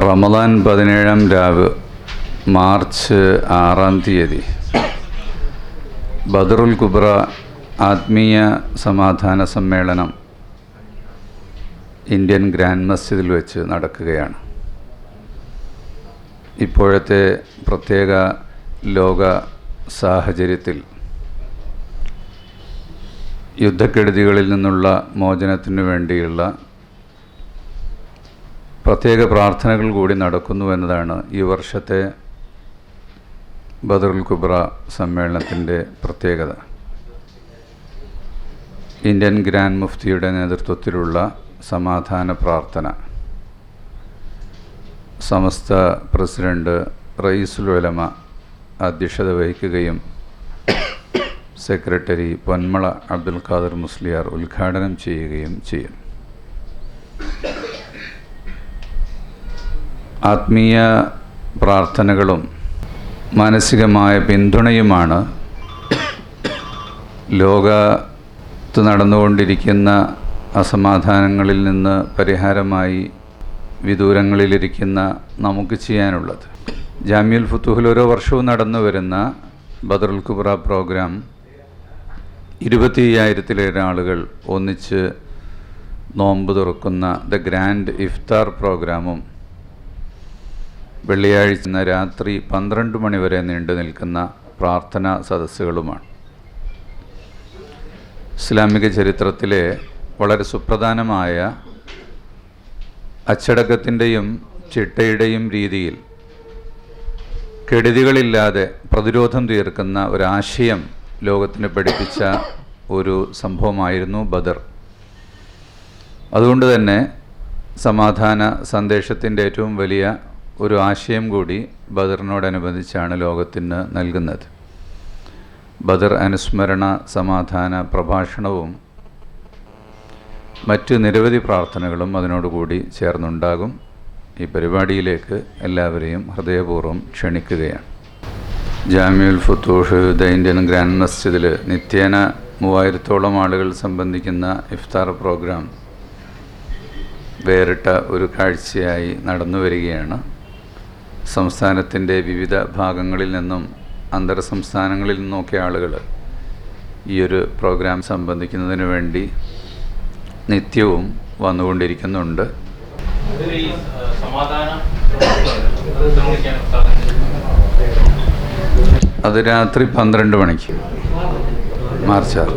റമദാൻ 17-ാം രാവ് മാർച്ച് 6-ാം തീയതി ബദറുൽ കുബ്ര ആത്മീയ സമാധാന സമ്മേളനം ഇന്ത്യൻ ഗ്രാൻഡ് മസ്ജിദിൽ വെച്ച് നടക്കുകയാണ്. ഇപ്പോഴത്തെ പ്രത്യേക ലോക സാഹചര്യത്തിൽ യുദ്ധക്കെടുതികളിൽ നിന്നുള്ള മോചനത്തിനു വേണ്ടിയുള്ള പ്രത്യേക പ്രാർത്ഥനകൾ കൂടി നടക്കുന്നു എന്നതാണ് ഈ വർഷത്തെ ബദറുൽ കുബ്ര സമ്മേളനത്തിൻ്റെ പ്രത്യേകത. ഇന്ത്യൻ ഗ്രാൻഡ് മുഫ്തിയുടെ നേതൃത്വത്തിലുള്ള സമാധാന പ്രാർത്ഥന സമസ്ത പ്രസിഡന്റ് റയീസുൽ ഉലമ അധ്യക്ഷത വഹിക്കുകയും സെക്രട്ടറി പൊന്മള അബ്ദുൽ ഖാദർ മുസ്ലിയാർ ഉദ്ഘാടനം ചെയ്യുകയും ചെയ്യും. ആത്മീയ പ്രാർത്ഥനകളും മാനസികമായ പിന്തുണയുമാണ് ലോകത്ത് നടന്നുകൊണ്ടിരിക്കുന്ന അസമാധാനങ്ങളിൽ നിന്ന് പരിഹാരമായി വിദൂരങ്ങളിലിരിക്കുന്ന നമുക്ക് ചെയ്യാനുള്ളത്. ജാമിഉൽ ഫുതൂഹിൽ ഓരോ വർഷവും നടന്നു വരുന്ന ബദറുൽ കുബ്ര പ്രോഗ്രാം 25,000-ലേറെ ആളുകൾ ഒന്നിച്ച് നോമ്പ് തുറക്കുന്ന ദ ഗ്രാൻഡ് ഇഫ്താർ പ്രോഗ്രാമും വെള്ളിയാഴ്ച രാത്രി 12 മണി വരെ നീണ്ടു നിൽക്കുന്ന പ്രാർത്ഥനാ സദസ്സുകളുമാണ്. ഇസ്ലാമിക ചരിത്രത്തിലെ വളരെ സുപ്രധാനമായ അച്ചടക്കത്തിൻ്റെയും ചിട്ടയുടെയും രീതിയിൽ കെടുതികളില്ലാതെ പ്രതിരോധം തീർക്കുന്ന ഒരാശയം ലോകത്തിന് പഠിപ്പിച്ച ഒരു സംഭവമായിരുന്നു ബദർ. അതുകൊണ്ട് തന്നെ സമാധാന സന്ദേശത്തിൻ്റെ ഏറ്റവും വലിയ ഒരു ആശയം കൂടി ബദറിനോടനുബന്ധിച്ചാണ് ലോകത്തിന് നൽകുന്നത്. ബദർ അനുസ്മരണ സമാധാന പ്രഭാഷണവും മറ്റ് നിരവധി പ്രാർത്ഥനകളും അതിനോടുകൂടി ചേർന്നുണ്ടാകും. ഈ പരിപാടിയിലേക്ക് എല്ലാവരെയും ഹൃദയപൂർവ്വം ക്ഷണിക്കുകയാണ്. ജാമിഉൽ ഫുതൂഹ് ദ ഇന്ത്യൻ ഗ്രാൻഡ് മസ്ജിദിൽ നിത്യേന 3000-ഓളം ആളുകൾ സംബന്ധിക്കുന്ന ഇഫ്താർ പ്രോഗ്രാം വേറിട്ട ഒരു കാഴ്ചയായി നടന്നു വരികയാണ്. സംസ്ഥാനത്തിൻ്റെ വിവിധ ഭാഗങ്ങളിൽ നിന്നും അന്തർ സംസ്ഥാനങ്ങളിൽ നിന്നൊക്കെ ആളുകൾ ഈ ഒരു പ്രോഗ്രാം സംബന്ധിക്കുന്നതിന് വേണ്ടി നിത്യവും വന്നുകൊണ്ടിരിക്കുന്നുണ്ട്. അത് രാത്രി 12 മണിക്ക് മാർച്ച് 6.